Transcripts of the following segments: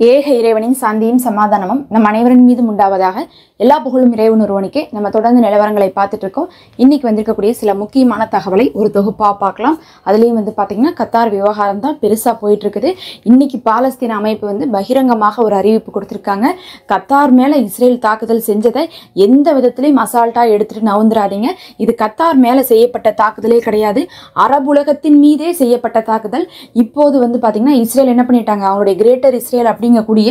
ஏக இறைவனின் சாந்தியும் சமாதானமும் நம் அனைவரின் மீதும் உண்டாவதாக. எல்லா புகழும் இறைவன் ஒருவனுக்கே. நம்ம தொடர்ந்து நிலவரங்களை பார்த்துட்டு இருக்கோம். இன்னைக்கு வந்திருக்கக்கூடிய சில முக்கியமான தகவலை ஒரு தொகுப்பாக பார்க்கலாம். அதுலேயும் பார்த்தீங்கன்னா கத்தார் விவகாரம் தான் பெருசாக போயிட்டு இருக்குது. இன்னைக்கு பாலஸ்தீன அமைப்பு பகிரங்கமாக ஒரு அறிவிப்பு கொடுத்துருக்காங்க. கத்தார் மேலே இஸ்ரேல் தாக்குதல் செஞ்சதை எந்த விதத்திலையும் அசால்ட்டாக எடுத்துட்டு நவுந்துடாதீங்க. இது கத்தார் மேலே செய்யப்பட்ட தாக்குதலே கிடையாது, அரபுலகத்தின் மீதே செய்யப்பட்ட தாக்குதல். இப்போது பார்த்தீங்கன்னா இஸ்ரேல் என்ன பண்ணிட்டாங்க, அவங்களுடைய கிரேட்டர் இஸ்ரேல் அப்படிங்கக்கூடிய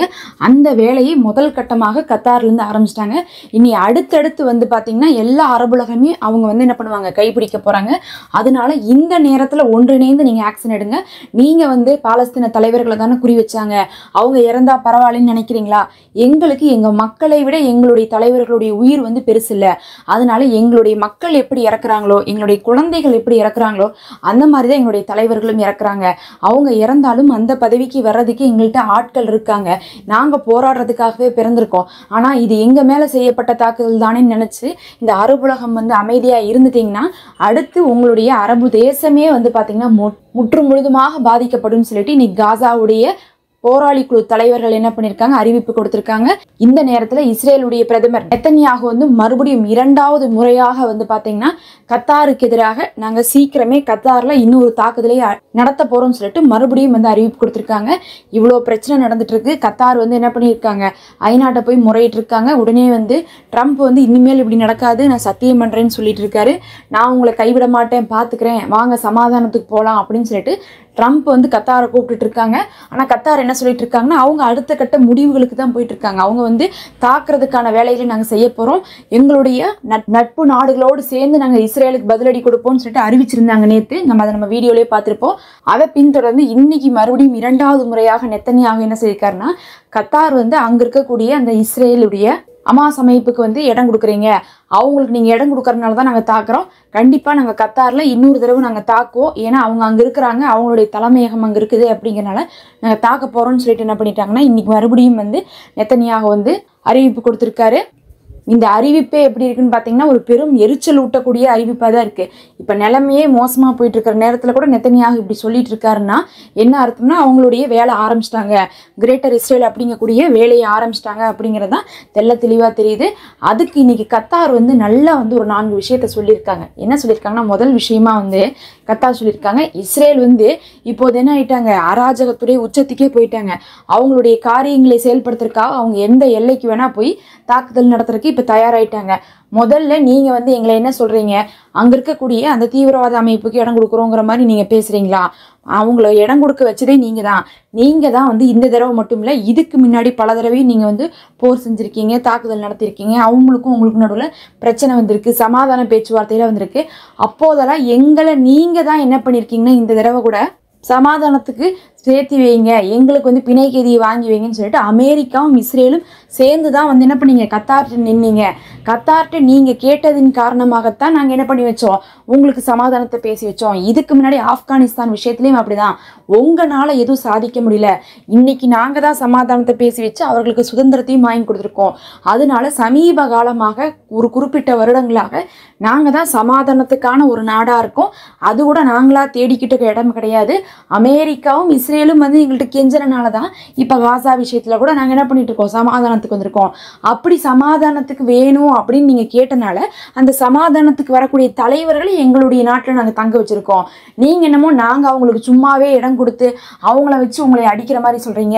அந்த வேலையை முதல் கட்டமாக கத்தார்லேருந்து ஆரம்பிச்சிட்டாங்க. இனி அடுத்தடுத்து பார்த்தீங்கன்னா எல்லா அரபுலகமே அவங்க என்ன பண்ணுவாங்க, கைப்பிடிக்க போறாங்க. அதனால இந்த நேரத்தில் ஒன்றிணைந்து நீங்க ஆக்ஷன் எடுங்க. நீங்க பாலஸ்தீன தலைவர்களை தானே குறி வச்சாங்க, அவங்க இறந்தா பரவாயில்லன்னு நினைக்கிறீங்களா? எங்களுக்கு எங்க மக்களை விட எங்களுடைய தலைவர்களுடைய உயிர் பெருசு இல்லை. அதனால எங்களுடைய மக்கள் எப்படி இறக்குறாங்களோ, எங்களுடைய குழந்தைகள் எப்படி இறக்குறாங்களோ அந்த மாதிரி தான் எங்களுடைய தலைவர்களும் இறக்குறாங்க. அவங்க இறந்தாலும் அந்த பதவிக்கு வர்றதுக்கு எங்கள்கிட்ட ஆட்கள் இருக்காங்க. நாங்க போராடுறதுக்காகவே பிறந்திருக்கோம். ஆனா இது எங்க மேல செய்யப்பட்ட தாக்குதல் தானே நினைச்சு இந்த அரபுலகம் அமைதியா இருந்துட்டீங்கன்னா அடுத்து உங்களுடைய அரபு தேசமே பாத்தீங்கன்னா முற்று முழுதுமாக பாதிக்கப்படும் சொல்லிட்டு இன்னைக்கு காசாவுடைய போராளி குழு தலைவர்கள் என்ன பண்ணிருக்காங்க, அறிவிப்பு கொடுத்திருக்காங்க. இந்த நேரத்துல இஸ்ரேலுடைய பிரதமர் நெத்தன்யாகு மறுபடியும் இரண்டாவது முறையாக பாத்தீங்கன்னா கத்தாருக்கு எதிராக நாங்க சீக்கிரமே கத்தார்ல இன்னொரு தாக்குதலை நடத்த போறோம்னு சொல்லிட்டு மறுபடியும் அறிவிப்பு கொடுத்திருக்காங்க. இவ்வளவு பிரச்சனை நடந்துட்டு இருக்கு. கத்தார் என்ன பண்ணியிருக்காங்க, ஐநாட்டை போய் முறையிட்டு இருக்காங்க. உடனே ட்ரம்ப் இனிமேல் இப்படி நடக்காது, நான் சத்தியம் பண்றேன்னு சொல்லிட்டு இருக்காரு. நான் உங்களை கைவிட மாட்டேன், பாத்துக்கிறேன், வாங்க சமாதானத்துக்கு போலாம் அப்படின்னு சொல்லிட்டு ட்ரம்ப் கத்தாரை கூப்பிட்டு இருக்காங்க. ஆனா கத்தார் என்ன சொல்லிட்டு இருக்காங்கன்னா, அவங்க அடுத்த கட்ட முடிவுகளுக்கு தான் போயிட்டு இருக்காங்க. அவங்க தாக்குறதுக்கான வேலையில நாங்க செய்ய போறோம், எங்களுடைய நட்பு நாடுகளோடு சேர்ந்து நாங்க இஸ்ரேலுக்கு பதிலடி கொடுப்போம்னு சொல்லிட்டு அறிவிச்சிருந்தாங்க நேத்து. நம்ம வீடியோலயே பார்த்திருப்போம். அதை பின்தொடர்ந்து இன்னைக்கு மறுபடியும் இரண்டாவது முறையாக நெத்தன்யாகு என்ன செய்யிருக்காருன்னா, கத்தார் அங்க இருக்கக்கூடிய அந்த இஸ்ரேலுடைய அமாஸ் அமைப்புக்கு இடம் கொடுக்குறீங்க, அவங்களுக்கு நீங்க இடம் கொடுக்கறதுனால தான் நாங்க தாக்குறோம். கண்டிப்பா நாங்க கத்தார்ல இன்னொரு தடவை நாங்க தாக்குவோம், ஏன்னா அவங்க அங்க இருக்கிறாங்க, அவங்களுடைய தலைமையகம் அங்க இருக்குது அப்படிங்கறனால நாங்க தாக்க போறோம்னு சொல்லிட்டு என்ன பண்ணிட்டாங்கன்னா இன்னைக்கு மறுபடியும் நெத்தன்யாகு அறிவிப்பு கொடுத்திருக்காரு. இந்த அறிவிப்பே எப்படி இருக்குன்னு பார்த்தீங்கன்னா ஒரு பெரும் எரிச்சல் ஊட்டக்கூடிய அறிவிப்பாக தான் இருக்குது. இப்போ நிலைமையே மோசமாக போயிட்டு இருக்கிற நேரத்தில் கூட நெத்தன்யாகு இப்படி சொல்லிட்டு இருக்காருன்னா என்ன அர்த்தம்னா, அவங்களுடைய வேலை ஆரம்பிச்சிட்டாங்க, கிரேட்டர் இஸ்ரேல் அப்படிங்கக்கூடிய வேலையை ஆரம்பிச்சிட்டாங்க அப்படிங்கிறதா தெல்ல தெளிவாக தெரியுது. அதுக்கு இன்னைக்கு கத்தார் நல்லா ஒரு 4 விஷயத்த சொல்லியிருக்காங்க. என்ன சொல்லியிருக்காங்கன்னா, முதல் விஷயமா கத்தார் சொல்லியிருக்காங்க, இஸ்ரேல் இப்போது என்ன ஆயிட்டாங்க, அராஜகத்துடைய உச்சத்துக்கே போயிட்டாங்க. அவங்களுடைய காரியங்களை செயல்படுத்துறதுக்காக அவங்க எந்த எல்லைக்கு வேணா போய் தாக்குதல் நடத்துறதுக்கு இப்ப தயாராயிட்டாங்க. முதல்ல நீங்க எங்களை என்ன சொல்றீங்க, அங்க இருக்கக்கூடிய அந்த தீவிரவாத அமைப்புக்கு இடம் கொடுக்குறோங்கிற மாதிரி நீங்க பேசுறீங்களா? அவங்கள இடம் கொடுக்க வச்சதே நீங்க தான் இந்த தடவை மட்டும் இல்ல, இதுக்கு முன்னாடி பல தடவையும் நீங்க போர் செஞ்சிருக்கீங்க, தாக்குதல் நடத்திருக்கீங்க. அவங்களுக்கும் உங்களுக்கு நடுவில் பிரச்சனை வந்திருக்கு, சமாதான பேச்சுவார்த்தையில வந்திருக்கு. அப்போதெல்லாம் எங்களை நீங்க தான் என்ன பண்ணிருக்கீங்கன்னா இந்த தடவை கூட சமாதானத்துக்கு சேர்த்து வைங்க, எங்களுக்கு பிணை கைதியை வாங்கி வைங்கன்னு சொல்லிட்டு அமெரிக்காவும் இஸ்ரேலும் சேர்ந்து தான் என்ன பண்ணீங்க, கத்தார்ட்ட நின்னீங்க. கத்தார்ட்ட நீங்க கேட்டதின் காரணமாகத்தான் நாங்க என்ன பண்ணி வச்சோம், உங்களுக்கு சமாதானத்தை பேசி வச்சோம். இதுக்கு முன்னாடி ஆப்கானிஸ்தான் விஷயத்திலையும் அப்படிதான், உங்களால எதுவும் சாதிக்க முடியல, இன்னைக்கு நாங்க தான் சமாதானத்தை பேசி வச்சு அவர்களுக்கு சுதந்திரத்தையும் வாங்கி கொடுத்துருக்கோம். அதனால சமீப காலமாக ஒரு குறிப்பிட்ட வருடங்களாக நாங்க தான் சமாதானத்துக்கான ஒரு நாடா இருக்கோம். அது கூட நாங்களா தேடிக்கிட்ட இடம் கிடையாது. அமெரிக்காவும் இஸ்ரேலும் எங்கள்கிட்ட கெஞ்சறனால தான் இப்ப காசா விஷயத்துல கூட நாங்க என்ன பண்ணிட்டு இருக்கோம், சமாதானத்துக்கு வந்திருக்கோம். அப்படி சமாதானத்துக்கு வேணும் அப்படின்னு நீங்க கேட்டனால அந்த சமாதானத்துக்கு வரக்கூடிய தலைவர்களை எங்களுடைய நாட்டில் நாங்க தங்க வச்சிருக்கோம். நீங்க என்னமோ நாங்க அவங்களுக்கு சும்மாவே இடம் கொடுத்து அவங்கள வச்சு உங்களை அடிக்கிற மாதிரி சொல்றீங்க.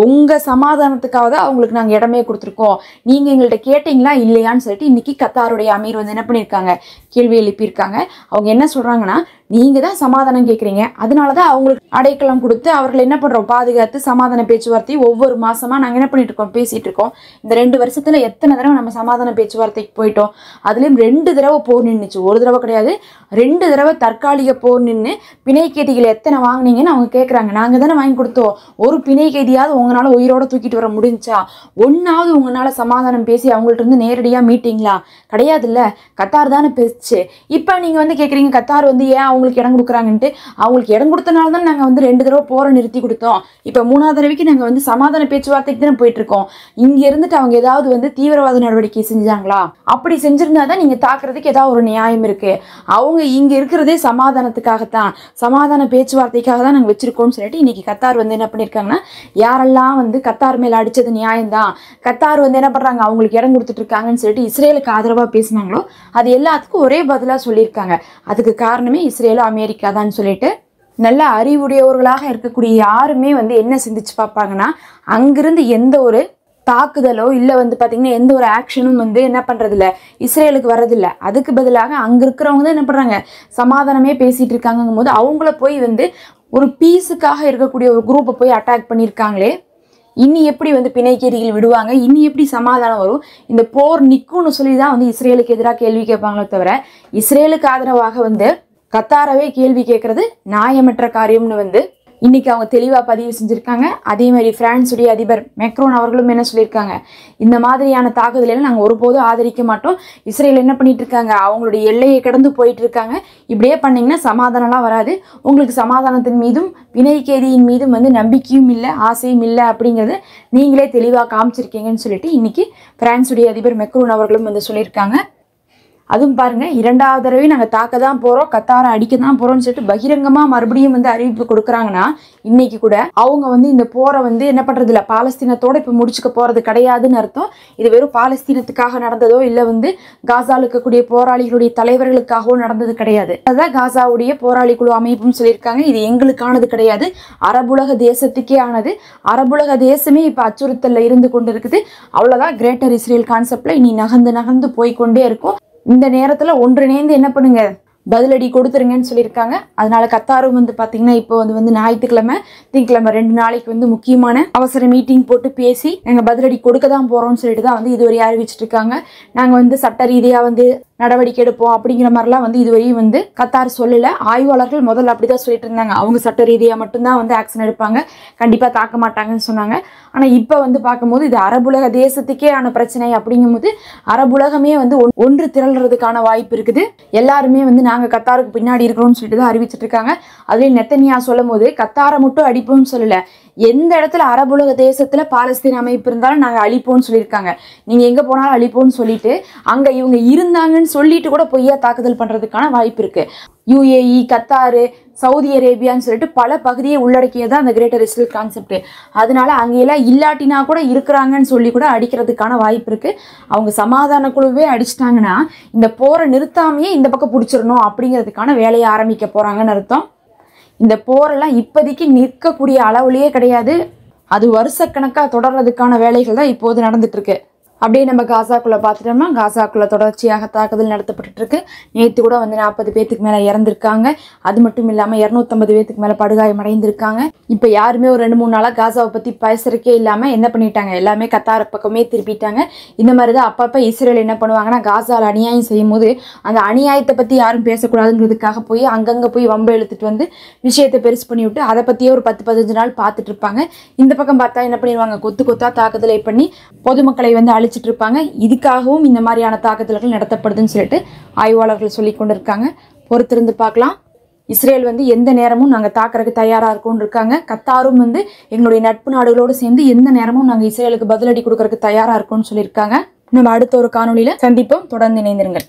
உங்க சமாதானத்துக்காக தான் அவங்களுக்கு நாங்க இடமே கொடுத்துருக்கோம். நீங்க எங்கள்கிட்ட கேட்டீங்களா இல்லையான்னு சொல்லிட்டு இன்னைக்கு கத்தாருடைய அமீர் என்ன பண்ணியிருக்காங்க, கேள்வி எழுப்பியிருக்காங்க. அவங்க என்ன சொல்றாங்கன்னா, நீங்க தான் சமாதானம் கேட்குறீங்க, அதனாலதான் அவங்களுக்கு அடைக்கலம் கொடுத்து அவர்களை என்ன பண்றோம், பாதுகாத்து சமாதான பேச்சுவார்த்தை ஒவ்வொரு மாசமா நாங்க என்ன பண்ணிட்டு இருக்கோம், பேசிட்டு இருக்கோம். இந்த 2 வருஷத்துல எத்தனை தடவை நம்ம சமாதான பேச்சுவார்த்தைக்கு போயிட்டோம். அதுலயும் 2 தடவை போர் நின்றுச்சு, ஒரு தடவை கிடையாது, 2 தடவை தற்காலிக போர் நின்று பிணை கைதிகளை எத்தனை வாங்கினீங்கன்னு அவங்க கேட்கறாங்க. நாங்க தானே வாங்கி கொடுத்தோம். ஒரு பிணை கைதியாவது உங்களால உயிரோட தூக்கிட்டு வர முடிஞ்சா? ஒன்னாவது உங்களால சமாதானம் பேசி அவங்கள்ட்ட நேரடியா மீட்டிங்களா? கிடையாது இல்ல, கத்தார் தானே பேசுச்சு. இப்ப நீங்க கேக்குறீங்க கத்தார் ஏன் அவங்களுக்கு இடம் கொடுக்குறாங்கன்ட்டு. அவங்களுக்கு இடம் கொடுத்தனால தான் நாங்கள் வந்து 2 தடவை போரை நிறுத்தி கொடுத்தோம். இப்போ 3வது தடவைக்கு நாங்கள் வந்து சமாதான பேச்சுவார்த்தைக்கு தானே போயிட்டு இருக்கோம். இங்க இருந்துட்டு அவங்க ஏதாவது வந்து தீவிரவாத நடவடிக்கை செஞ்சாங்களா? அப்படி செஞ்சிருந்தா தான் நீங்க தாக்குறதுக்கு ஏதாவது ஒரு நியாயம் இருக்கு. அவங்க இங்க இருக்கிறதே சமாதானத்துக்காகத்தான், சமாதான பேச்சுவார்த்தைக்காக தான் நாங்கள் வச்சிருக்கோம்னு சொல்லிட்டு இன்னைக்கு கத்தார் வந்து என்ன பண்ணியிருக்காங்கன்னா, யாரெல்லாம் வந்து கத்தார் மேல அடிச்சது நியாயம்தான், கத்தார் வந்து என்ன பண்றாங்க அவங்களுக்கு இடம் கொடுத்துட்டு இருக்காங்கன்னு சொல்லிட்டு இஸ்ரேலுக்கு ஆதரவா பேசினாங்களோ அது எல்லாத்துக்கும் ஒரே பதிலா சொல்லியிருக்காங்க. அதுக்கு காரணமே இஸ்ரேலும் அமெரிக்கா தான் சொல்லிட்டு நல்ல அறிவுடையவர்களாக இருக்கக்கூடிய யாருமே வந்து என்ன சிந்திச்சு பார்ப்பாங்கன்னா, அங்கிருந்து எந்த ஒரு தாக்குதலோ இல்லை வந்து பார்த்தீங்கன்னா எந்த ஒரு ஆக்ஷனும் வந்து என்ன பண்ணுறதில்ல, இஸ்ரேலுக்கு வர்றதில்லை. அதுக்கு பதிலாக அங்கே இருக்கிறவங்க தான் என்ன பண்ணுறாங்க, சமாதானமே பேசிகிட்டு இருக்காங்கும் போது அவங்கள போய் வந்து ஒரு பீஸுக்காக இருக்கக்கூடிய ஒரு குரூப்பை போய் அட்டாக் பண்ணியிருக்காங்களே, இனி எப்படி வந்து பிணைக்கேரிகள் விடுவாங்க, இனி எப்படி சமாதானம் வரும், இந்த போர் நிற்கும்னு சொல்லி தான் வந்து இஸ்ரேலுக்கு எதிராக கேள்வி கேட்பாங்களே தவிர இஸ்ரேலுக்கு ஆதரவாக வந்து கத்தாரவே கேள்வி கேட்கறது நியாயமற்ற காரியம்னு வந்து இன்னைக்கு அவங்க தெளிவாக பதிவு செஞ்சுருக்காங்க. அதே மாதிரி பிரான்ஸுடைய அதிபர் மேக்ரோன் அவர்களும் என்ன சொல்லியிருக்காங்க, இந்த மாதிரியான தாக்குதலெல்லாம் நாங்கள் ஒருபோதும் ஆதரிக்க மாட்டோம். இஸ்ரேல் என்ன பண்ணிட்டு இருக்காங்க, அவங்களுடைய எல்லையை கடந்து போயிட்டு இருக்காங்க. இப்படியே பண்ணிங்கன்னா சமாதானம்லாம் வராது. உங்களுக்கு சமாதானத்தின் மீதும் பிணைக்கேதியின் மீதும் வந்து நம்பிக்கையும் இல்லை, ஆசையும் இல்லை அப்படிங்கிறத நீங்களே தெளிவாக காமிச்சிருக்கீங்கன்னு சொல்லிட்டு இன்னைக்கு பிரான்ஸுடைய அதிபர் மேக்ரோன் அவர்களும் வந்து சொல்லியிருக்காங்க. அதுவும் பாருங்க, 2வது தடவை நாங்கள் தாக்க தான் போகிறோம், கத்தாரை அடிக்க தான் போகிறோம்னு சொல்லிட்டு பகிரங்கமாக மறுபடியும் வந்து அறிவிப்பு கொடுக்குறாங்கன்னா, இன்னைக்கு கூட அவங்க வந்து இந்த போரை வந்து என்ன பண்ணுறது இல்லை, பாலஸ்தீனத்தோட இப்போ முடிச்சுக்க போகிறது கிடையாதுன்னு அர்த்தம். இது வெறும் பாலஸ்தீனத்துக்காக நடந்ததோ இல்லை வந்து காசாவில் இருக்கக்கூடிய போராளிகளுடைய தலைவர்களுக்காகவும் நடந்தது கிடையாது. அதுதான் காசாவுடைய போராளி குழு அமைப்புன்னு சொல்லியிருக்காங்க. இது எங்களுக்கானது கிடையாது, அரபுலக தேசத்துக்கே ஆனது. அரபுலக தேசமே இப்போ அச்சுறுத்தலில் இருந்து கொண்டு இருக்குது. அவ்வளோதான், கிரேட்டர் இஸ்ரேல் கான்செப்டில் இனி நகர்ந்து போய்கொண்டே இருக்கும். இந்த நேரத்தில் ஒன்றிணைந்து என்ன பண்ணுங்க, பதிலடி கொடுத்துருங்கன்னு சொல்லியிருக்காங்க. அதனால கத்தாரும் வந்து பார்த்தீங்கன்னா இப்போ வந்து ஞாயிற்றுக்கிழமை திங்கக்கிழமை 2 நாளைக்கு வந்து முக்கியமான அவசர மீட்டிங் போட்டு பேசி நாங்கள் பதிலடி கொடுக்க தான் போகிறோம்னு சொல்லிட்டு தான் வந்து இதுவரை அறிவிச்சிட்டு இருக்காங்க. நாங்கள் வந்து சட்ட ரீதியாக வந்து நடவடிக்கை எடுப்போம் அப்படிங்கிற மாதிரிலாம் வந்து இதுவரையும் வந்து கத்தார் சொல்லலை. ஆய்வாளர்கள் முதல்ல அப்படிதான் சொல்லிட்டு இருந்தாங்க, அவங்க சட்ட ரீதியாக மட்டும்தான் வந்து ஆக்ஷன் எடுப்பாங்க, கண்டிப்பாக தாக்க மாட்டாங்கன்னு சொன்னாங்க. ஆனால் இப்போ வந்து பார்க்கும்போது இது அரபுலக தேசத்துக்கே ஆன பிரச்சனை அப்படிங்கும்போது அரபுலகமே வந்து ஒன்று திரள்றதுக்கான வாய்ப்பு இருக்குது. எல்லாருமே வந்து நாங்கள் கத்தாருக்கு பின்னாடி இருக்கிறோம்னு சொல்லிட்டு தான் அறிவிச்சிட்டு இருக்காங்க. அதுலேயும் நெத்தனியா சொல்லும் போது கத்தாரை மட்டும் அடிப்போம்னு சொல்லலை, எந்த இடத்துல அரபுலக தேசத்துல பாலஸ்தீன் அமைப்பு இருந்தாலும் நாங்கள் அழிப்போம்னு சொல்லியிருக்காங்க. நீங்க எங்க போனாலும் அழிப்போம்னு சொல்லிட்டு அங்க இவங்க இருந்தாங்கன்னு சொல்லிட்டு கூட பொய்யா தாக்குதல் பண்றதுக்கான வாய்ப்பு இருக்கு. UAE, கத்தாரு, சவுதி அரேபியான்னு சொல்லிட்டு பல பகுதியை உள்ளடக்கியதான் அந்த கிரேட்டர் இஸ்ரேல் கான்செப்ட். அதனால அங்கெல்லாம் இல்லாட்டினா கூட இருக்கிறாங்கன்னு சொல்லி கூட அடிக்கிறதுக்கான வாய்ப்பு இருக்கு. அவங்க சமாதான குழுவே அடிச்சிட்டாங்கன்னா இந்த போரை நிறுத்தாமையே இந்த பக்கம் பிடிச்சிடணும் அப்படிங்கிறதுக்கான வேலையை ஆரம்பிக்க போறாங்கன்னு அர்த்தம். இந்த போரெல்லாம் இப்போதைக்கு நிற்கக்கூடிய அளவுலேயே கிடையாது, அது வருஷக்கணக்காக தொடர்றதுக்கான வேலைகள் தான் இப்போது நடந்துட்டு இருக்கு. அப்படியே நம்ம காசாக்குள்ளே பார்த்துட்டோம்னா காசாக்குள்ளே தொடர்ச்சியாக தாக்குதல் நடத்தப்பட்டு இருக்கு. நேற்று கூட வந்து 40 பேத்துக்கு மேலே இறந்துருக்காங்க. அது மட்டும் இல்லாமல் 250 பேத்துக்கு மேலே படுகாயம் அடைந்திருக்காங்க. இப்போ யாருமே ஒரு 2-3 நாளாக காசாவை பற்றி பேசுறதுக்கே இல்லாமல் என்ன பண்ணிட்டாங்க, எல்லாமே கத்தார் பக்கமே திருப்பிட்டாங்க. இந்த மாதிரி தான் அப்பப்போ இஸ்ரேல் என்ன பண்ணுவாங்கன்னா, காசாவில் அநியாயம் செய்யும் போது அந்த அநியாயத்தை பற்றி யாரும் பேசக்கூடாதுங்கிறதுக்காக போய் அங்கங்கே போய் வம்பு இழுத்துட்டு வந்து விஷயத்தை பெருசு பண்ணி விட்டு அதை பற்றியே ஒரு 10-15 நாள் பார்த்துட்டு இருப்பாங்க. இந்த பக்கம் பார்த்தா என்ன பண்ணிடுவாங்க, கொத்தா தாக்குதலை பண்ணி பொதுமக்களை வந்து அழிச்சிட்டு இருப்பாங்க. இதுக்காகவும் இந்த மாதிரியான தாக்குதல்கள் நடத்தப்படுதுன்னு சொல்லிட்டு ஆய்வாளர்கள் சொல்லி கொண்டு இருக்காங்க. பொறுத்திருந்து பார்க்கலாம். இஸ்ரேல் வந்து எந்த நேரமும் நாங்கள் தாக்குறதுக்கு தயாராக இருக்கோம்னு இருக்காங்க. கத்தாரும் வந்து எங்களுடைய நட்பு நாடுகளோடு சேர்ந்து எந்த நேரமும் நாங்கள் இஸ்ரேலுக்கு பதிலடி கொடுக்கறதுக்கு தயாராக இருக்கோம்னு சொல்லியிருக்காங்க. நம்ம அடுத்த ஒரு காணொலியில் சந்திப்போம். தொடர்ந்து இணைந்திருங்கள்.